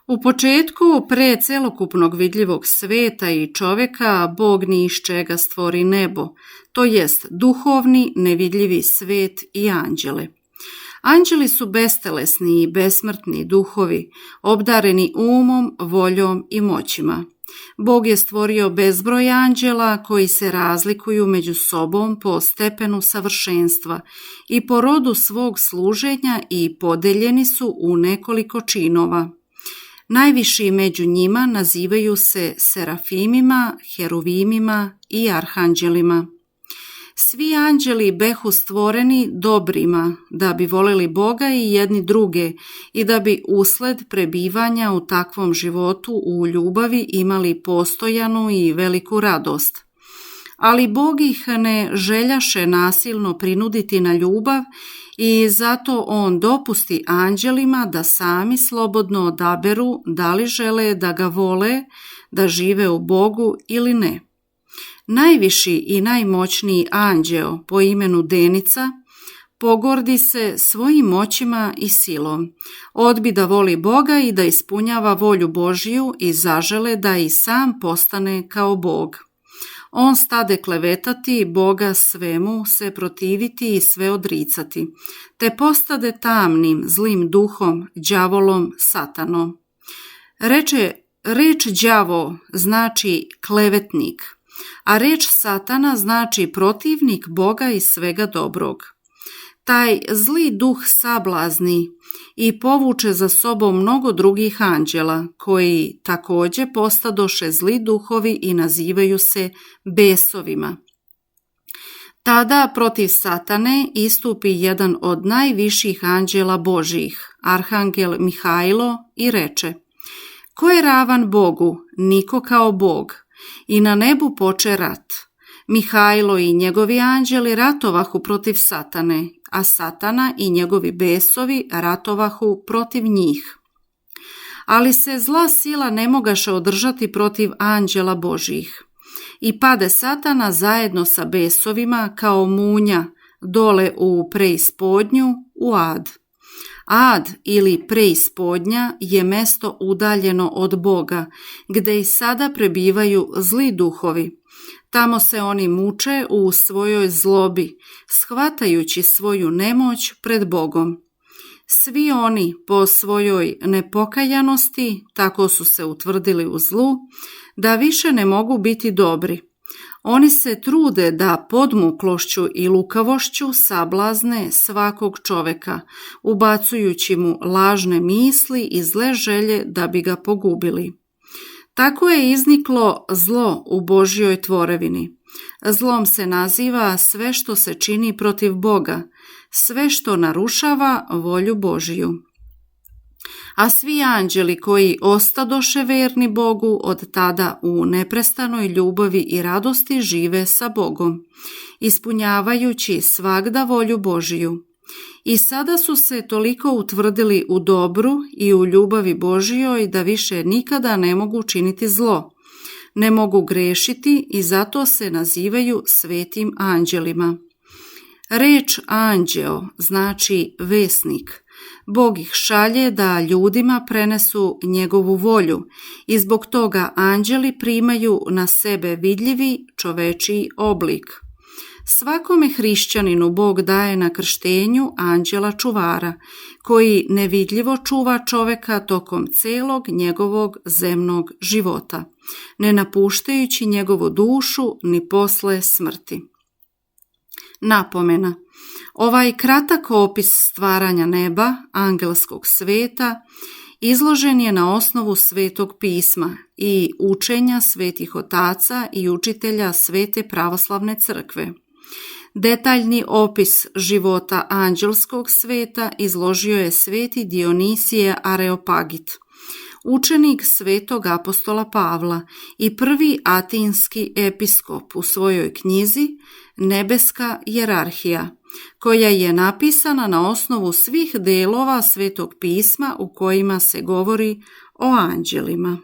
U početku, pre celokupnog vidljivog sveta i čoveka, Bog ni iz čega stvori nebo, to jest duhovni, nevidljivi svet i anđele. Anđeli su bestelesni i besmrtni duhovi, obdareni umom, voljom i moćima. Bog je stvorio bezbroj anđela koji se razlikuju među sobom po stepenu savršenstva i po rodu svog služenja i podeljeni su u nekoliko činova. Najviši među njima nazivaju se serafimima, heruvimima i arhanđelima. Svi anđeli behu stvoreni dobrima, da bi voleli Boga i jedni druge i da bi usled prebivanja u takvom životu u ljubavi imali postojanu i veliku radost. Ali Bog ih ne željaše nasilno prinuditi na ljubav i zato on dopusti anđelima da sami slobodno odaberu da li žele da ga vole, da žive u Bogu ili ne. Najviši i najmoćniji anđeo po imenu Denica pogordi se svojim moćima i silom, odbi da voli Boga i da ispunjava volju Božiju i zažele da i sam postane kao Bog. On stade klevetati, Boga svemu se protiviti i sve odricati, te postade tamnim, zlim duhom, đavolom, satanom. Reč đavo znači klevetnik, a reč satana znači protivnik Boga i svega dobrog. Taj zli duh sablazni i povuče za sobom mnogo drugih anđela, koji takođe postadoše zli duhovi i nazivaju se besovima. Tada protiv satane istupi jedan od najviših anđela Božjih, arhangel Mihajlo, i reče: Ko je ravan Bogu? Niko kao Bog. I na nebu poče rat. Mihajlo i njegovi anđeli ratovahu protiv satane, a satana i njegovi besovi ratovahu protiv njih. Ali se zla sila ne mogaše održati protiv anđela Božjih. I pade satana zajedno sa besovima kao munja dole u preispodnju, u ad. Ad ili preispodnja je mesto udaljeno od Boga, gde i sada prebivaju zli duhovi. Tamo se oni muče u svojoj zlobi, shvatajući svoju nemoć pred Bogom. Svi oni po svojoj nepokajanosti tako su se utvrdili u zlu, da više ne mogu biti dobri. Oni se trude da podmuklošću i lukavošću sablazne svakog čoveka, ubacujući mu lažne misli i zle želje da bi ga pogubili. Tako je izniklo zlo u Božjoj tvorevini. Zlom se naziva sve što se čini protiv Boga, sve što narušava volju Božju. A svi anđeli koji ostadoše verni Bogu od tada u neprestanoj ljubavi i radosti žive sa Bogom, ispunjavajući svagda volju Božiju. I sada su se toliko utvrdili u dobru i u ljubavi Božjoj da više nikada ne mogu činiti zlo, ne mogu grešiti i zato se nazivaju svetim anđelima. Reč anđeo znači vesnik. Bog ih šalje da ljudima prenesu njegovu volju i zbog toga anđeli primaju na sebe vidljivi čovečiji oblik. Svakome hrišćaninu Bog daje na krštenju anđela čuvara, koji nevidljivo čuva čoveka tokom celog njegovog zemnog života, ne napuštajući njegovu dušu ni posle smrti. Napomena. Ovaj kratak opis stvaranja neba, angelskog sveta, izložen je na osnovu Svetog pisma i učenja svetih otaca i učitelja Svete pravoslavne crkve. Detaljni opis života anđelskog sveta izložio je sveti Dionisije Areopagit, učenik svetog apostola Pavla i prvi atinski episkop u svojoj knjizi Nebeska jerarhija, koja je napisana na osnovu svih delova Svetog pisma u kojima se govori o anđelima.